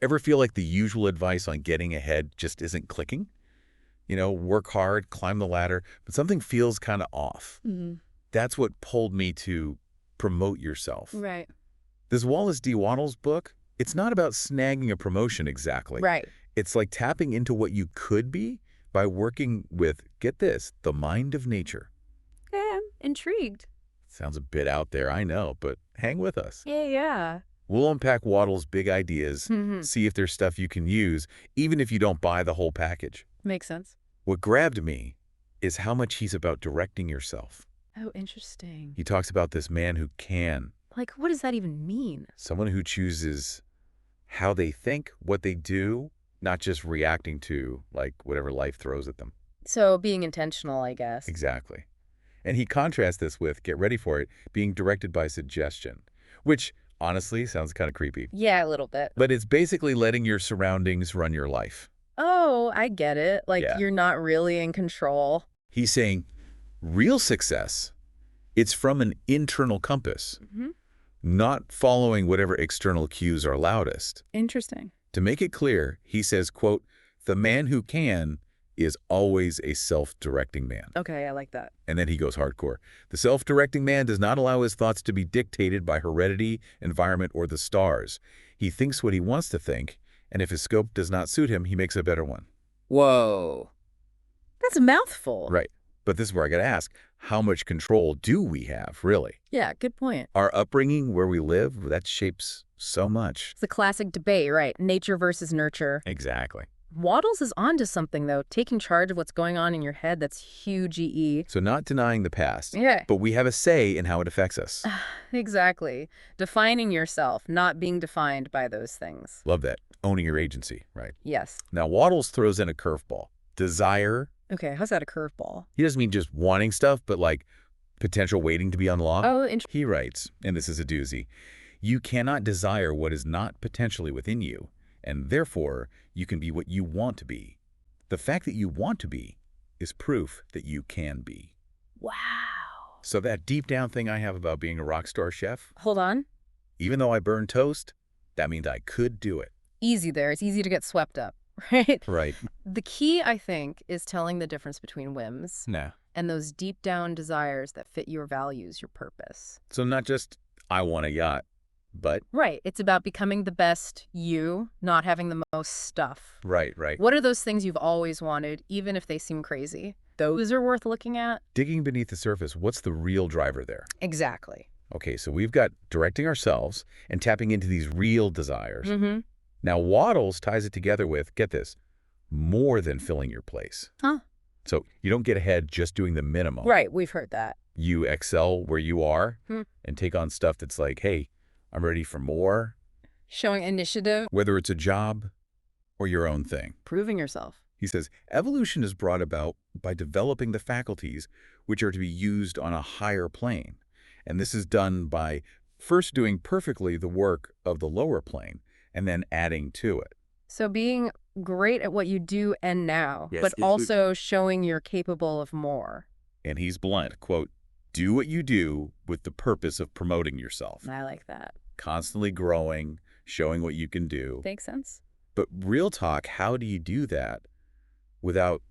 Ever feel like the usual advice on getting ahead just isn't clicking? You know, work hard, climb the ladder, but something feels kind of off. Mm, That's what pulled me to Promote Yourself. right. This Wallace D. Wattles book, it's not about snagging a promotion exactly. Right. It's like tapping into what you could be by working with, get this, the mind of nature. Okay, I'm intrigued. Sounds a bit out there, I know, but hang with us. Yeah. We'll unpack Wattles' big ideas, Mm-hmm. see if there's stuff you can use, even if you don't buy the whole package. Makes sense. What grabbed me is how much he's about directing yourself. Oh, interesting. He talks about this man who can, Like, what does that even mean? someone who chooses how they think, what they do, not just reacting to, like, whatever life throws at them. So being intentional, I guess. Exactly. And he contrasts this with, get ready for it, being directed by suggestion, which honestly sounds kind of creepy. Yeah, a little bit. But it's basically letting your surroundings run your life. Oh, I get it. Like, Yeah. you're not really in control. He's saying real success, it's from an internal compass, Mm-hmm. not following whatever external cues are loudest. Interesting. To make it clear, he says, quote, the man who can is always a self-directing man. Okay, I like that. And then he goes hardcore. The self-directing man does not allow his thoughts to be dictated by heredity, environment, or the stars. He thinks what he wants to think, and if his scope does not suit him, he makes a better one. Whoa. That's a mouthful. Right. But this is where I got to ask, how much control do we have, really? Yeah, good point. Our upbringing, where we live, that shapes so much. It's the classic debate, right? Nature versus nurture. Exactly. Wattles is onto something, though. Taking charge of what's going on in your head, that's huge EE. So not denying the past, Yeah, but we have a say in how it affects us. exactly. Defining yourself, not being defined by those things. Love that. Owning your agency, right? Yes. Now, Wattles throws in a curveball. Desire. Okay, how's that a curveball? He doesn't mean just wanting stuff, but like potential waiting to be unlocked. Oh, He writes, and this is a doozy, you cannot desire what is not potentially within you, and therefore you can be what you want to be. The fact that you want to be is proof that you can be. wow. So that deep down thing I have about being a rock star chef, Hold on. even though I burn toast, that means I could do it. Easy there. It's easy to get swept up, right? Right. The key, I think, is telling the difference between whims Nah. and those deep down desires that fit your values, your purpose. So not just, I want a yacht, but, Right. It's about becoming the best you, not having the most stuff. right. What are those things you've always wanted, even if they seem crazy? Those are worth looking at? Digging beneath the surface, what's the real driver there? Exactly. Okay, so we've got directing ourselves and tapping into these real desires. Mm-hmm. Now, Wattles ties it together with, get this, more than filling your place. Huh. So you don't get ahead just doing the minimum. Right. We've heard that. You excel where you are Hmm. and take on stuff that's like, hey, I'm ready for more, Showing initiative, whether it's a job or your own thing. proving yourself. He says, evolution is brought about by developing the faculties which are to be used on a higher plane. And this is done by first doing perfectly the work of the lower plane and then adding to it. So being great at what you do and now, Yes, but yes, also showing you're capable of more. And he's blunt, quote, do what you do with the purpose of promoting yourself, I like that. constantly growing, showing what you can do. Makes sense. But real talk, how do you do that without,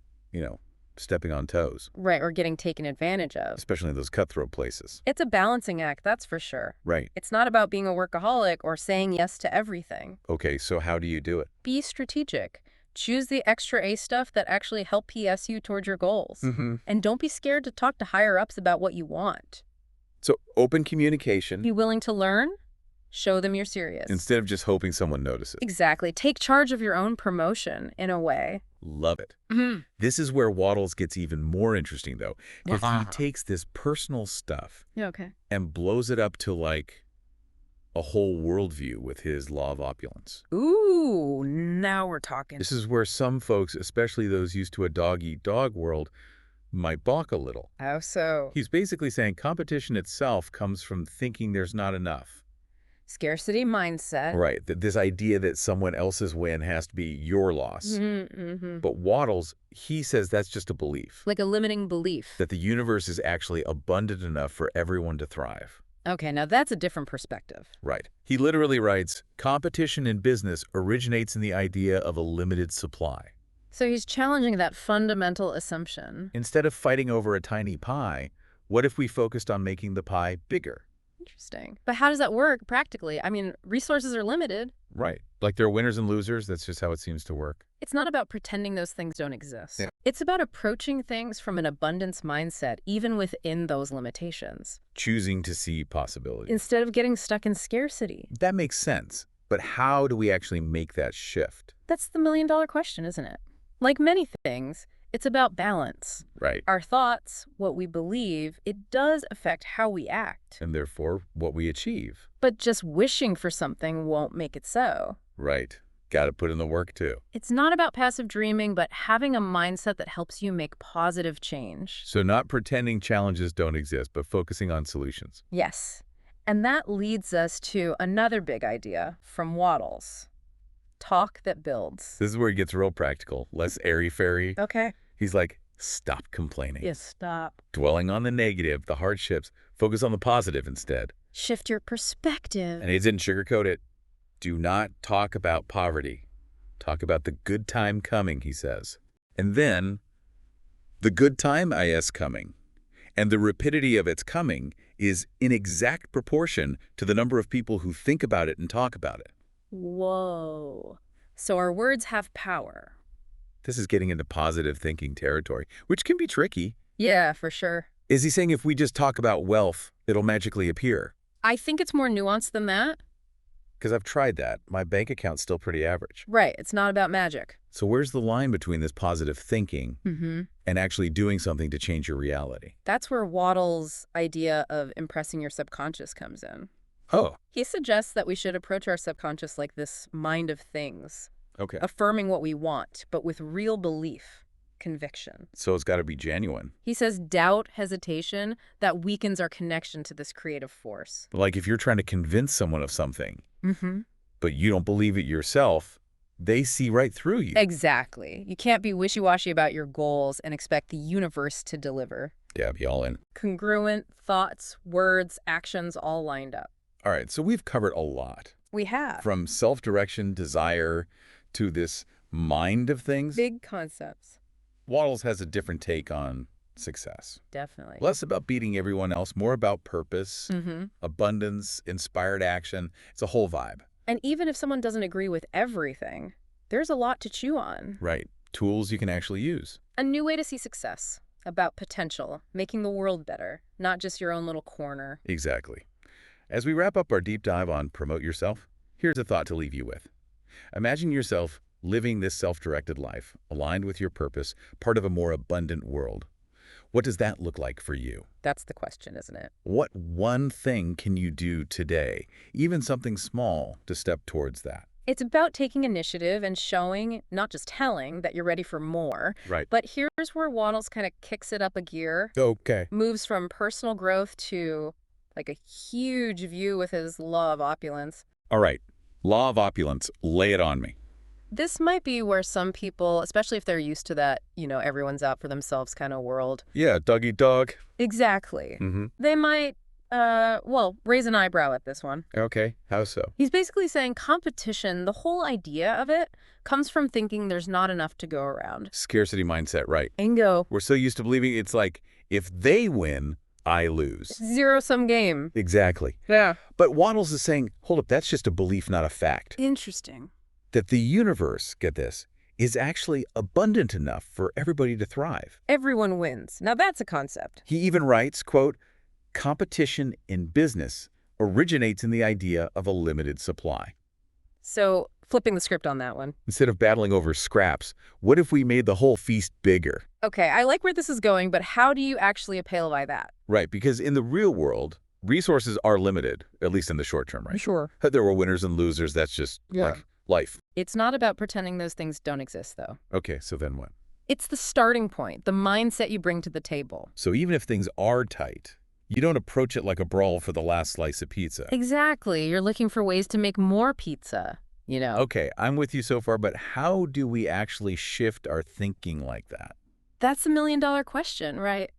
stepping on toes, Right. Or getting taken advantage of. especially in those cutthroat places? It's a balancing act, that's for sure. Right. It's not about being a workaholic or saying yes to everything. Okay, so how do you do it? Be strategic. Choose the extra A stuff that actually help PS you towards your goals. Mm-hmm. And don't be scared to talk to higher ups about what you want. So open communication Be willing to learn. Show them you're serious. instead of just hoping someone notices. Exactly. Take charge of your own promotion in a way. Love it. Mm-hmm. This is where Wattles gets even more interesting, though, because Wow. he takes this personal stuff Yeah, okay. and blows it up to like a whole worldview with his law of opulence. Ooh, now we're talking. This is where some folks, especially those used to a dog-eat-dog world, might balk a little. How so? He's basically saying competition itself comes from thinking there's not enough. Scarcity mindset. Right, this idea that someone else's win has to be your loss. Mm-hmm. But Wattles, he says that's just a belief, Like a limiting belief. that the universe is actually abundant enough for everyone to thrive. Okay, now that's a different perspective. Right. He literally writes, competition in business originates in the idea of a limited supply. So he's challenging that fundamental assumption. Instead of fighting over a tiny pie, what if we focused on making the pie bigger? Interesting. But how does that work practically? I mean, resources are limited. Right. Like there are winners and losers, that's just how it seems to work. It's not about pretending those things don't exist. Yeah. It's about approaching things from an abundance mindset, even within those limitations, Choosing to see possibilities. instead of getting stuck in scarcity. That makes sense. But how do we actually make that shift? That's the million-dollar question, isn't it? Like many things, it's about balance. Right. Our thoughts, what we believe, it does affect how we act. And therefore, what we achieve. But just wishing for something won't make it so. Right. Got to put in the work, too. It's not about passive dreaming, but having a mindset that helps you make positive change. So not pretending challenges don't exist, but focusing on solutions. Yes. And that leads us to another big idea from Wattles. Talk that builds. This is where it gets real practical, less airy-fairy. Okay. He's like, stop complaining. Yes, stop. Dwelling on the negative, the hardships, focus on the positive instead. Shift your perspective. And he didn't sugarcoat it. Do not talk about poverty. Talk about the good time coming, he says. And then, the good time is coming. And the rapidity of its coming is in exact proportion to the number of people who think about it and talk about it. Whoa. So our words have power. This is getting into positive thinking territory, which can be tricky. Yeah, for sure. Is he saying if we just talk about wealth, it'll magically appear? I think it's more nuanced than that. Because I've tried that. My bank account's still pretty average. Right, it's not about magic. So where's the line between this positive thinking Mm-hmm. and actually doing something to change your reality? That's where Wattles' idea of impressing your subconscious comes in. Oh, He suggests that we should approach our subconscious like this mind of things, okay. affirming what we want, but with real belief, conviction. So it's got to be genuine. He says doubt, hesitation, that weakens our connection to this creative force. Like if you're trying to convince someone of something, Mm-hmm. but you don't believe it yourself, they see right through you. Exactly. You can't be wishy-washy about your goals and expect the universe to deliver. Yeah, be all in. Congruent thoughts, words, actions all lined up. All right, so we've covered a lot. We have. From self-direction, desire, to this mind of things. Big concepts. Wattles has a different take on success. Definitely. Less about beating everyone else, more about purpose, Mm-hmm. abundance, inspired action. It's a whole vibe. And even if someone doesn't agree with everything, there's a lot to chew on. Right. Tools you can actually use. A new way to see success. About potential, making the world better, not just your own little corner. Exactly. As we wrap up our deep dive on Promote Yourself, here's a thought to leave you with. Imagine yourself living this self-directed life, aligned with your purpose, part of a more abundant world. What does that look like for you? That's the question, isn't it? What one thing can you do today, even something small, to step towards that? It's about taking initiative and showing, not just telling, that you're ready for more. Right. But here's where Wattles kind of kicks it up a gear, Okay. moves from personal growth to like a huge view with his law of opulence. All right. Law of opulence. Lay it on me. This might be where some people, especially if they're used to that, everyone's out for themselves kind of world. Yeah, dog eat dog. Exactly. Mm-hmm. They might, raise an eyebrow at this one. Okay. How so? He's basically saying competition, the whole idea of it, comes from thinking there's not enough to go around. Scarcity mindset, right. Bingo. We're so used to believing it's like, if they win, I lose. Zero-sum game. Exactly. Yeah. But Wattles is saying, hold up, that's just a belief, not a fact. Interesting. That the universe, get this, is actually abundant enough for everybody to thrive. Everyone wins. Now that's a concept. He even writes, quote, competition in business originates in the idea of a limited supply. So, flipping the script on that one. Instead of battling over scraps, what if we made the whole feast bigger? Okay, I like where this is going, but how do you actually apply that? Right, because in the real world, resources are limited, at least in the short term, right? Sure. There were winners and losers, that's just like life. It's not about pretending those things don't exist, though. Okay, so then what? It's the starting point, the mindset you bring to the table. So even if things are tight, you don't approach it like a brawl for the last slice of pizza. Exactly. You're looking for ways to make more pizza, Okay, I'm with you so far, but how do we actually shift our thinking like that? That's a million-dollar question, right?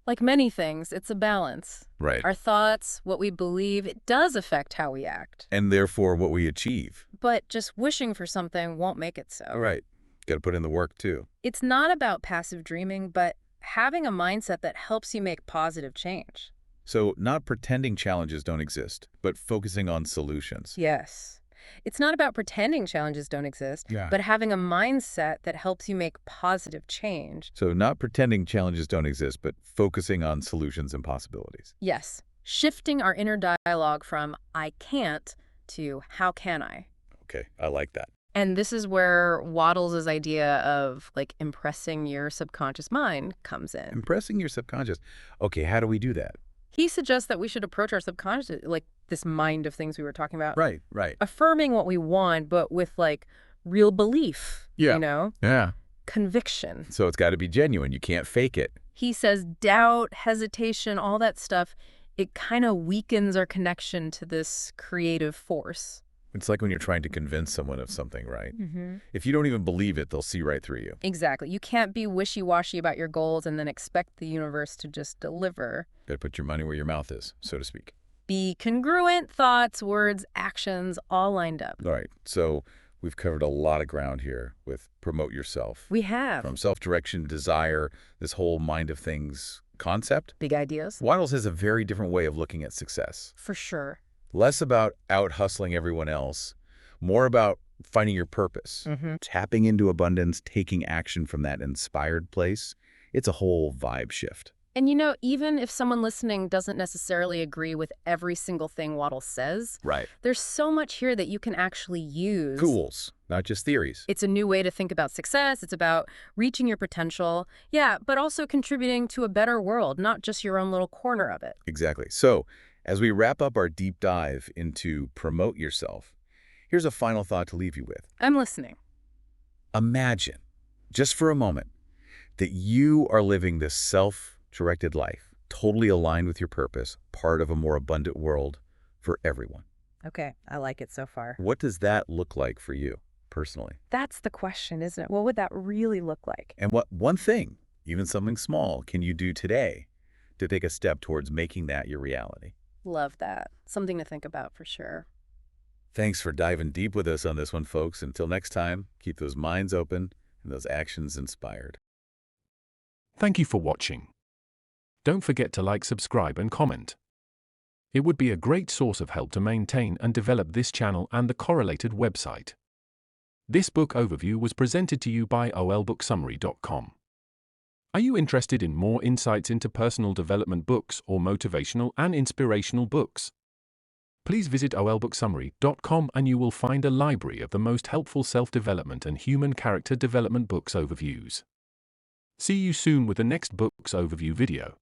Like many things, it's a balance. Right. Our thoughts, what we believe, it does affect how we act. And therefore what we achieve. But just wishing for something won't make it so. Right. Got to put in the work too. It's not about passive dreaming, but having a mindset that helps you make positive change. So not pretending challenges don't exist, but focusing on solutions. Yes. It's not about pretending challenges don't exist, Yeah. but having a mindset that helps you make positive change. So not pretending challenges don't exist, but focusing on solutions and possibilities. Yes. Shifting our inner dialogue from I can't to how can I? Okay, I like that. And this is where Waddles' idea of like impressing your subconscious mind comes in. Impressing your subconscious. Okay, how do we do that? He suggests that we should approach our subconscious, like this mind of things we were talking about, Right. affirming what we want, but with like real belief, Yeah. you know, Yeah. conviction. So it's got to be genuine. You can't fake it. He says doubt, hesitation, all that stuff, it kind of weakens our connection to this creative force. It's like when you're trying to convince someone of something, right? Mm-hmm. If you don't even believe it, they'll see right through you. Exactly. You can't be wishy-washy about your goals and then expect the universe to just deliver. Got to put your money where your mouth is, so to speak. Be congruent, thoughts, words, actions, all lined up. All right. So we've covered a lot of ground here with promote yourself. We have From self-direction, desire, this whole mind of things concept. big ideas. Waddles has a very different way of looking at success. For sure. Less about out-hustling everyone else, more about finding your purpose, Mm-hmm. tapping into abundance, taking action from that inspired place. It's a whole vibe shift. And you know, even if someone listening doesn't necessarily agree with every single thing Waddle says, Right. there's so much here that you can actually use. Tools, not just theories. It's a new way to think about success. It's about reaching your potential. Yeah, but also contributing to a better world, not just your own little corner of it. Exactly. So as we wrap up our deep dive into promote yourself, here's a final thought to leave you with. I'm listening. Imagine, just for a moment, that you are living this self-directed life, totally aligned with your purpose, part of a more abundant world for everyone. Okay, I like it so far. What does that look like for you personally? That's the question, isn't it? What would that really look like? And what one thing, even something small, can you do today to take a step towards making that your reality? Love that. Something to think about for sure. Thanks for diving deep with us on this one, folks. Until next time, keep those minds open and those actions inspired. Thank you for watching. Don't forget to like, subscribe, and comment. It would be a great source of help to maintain and develop this channel and the correlated website. This book overview was presented to you by olbooksummary.com. Are you interested in more insights into personal development books or motivational and inspirational books? Please visit olbooksummary.com and you will find a library of the most helpful self-development and human character development books overviews. See you soon with the next books overview video.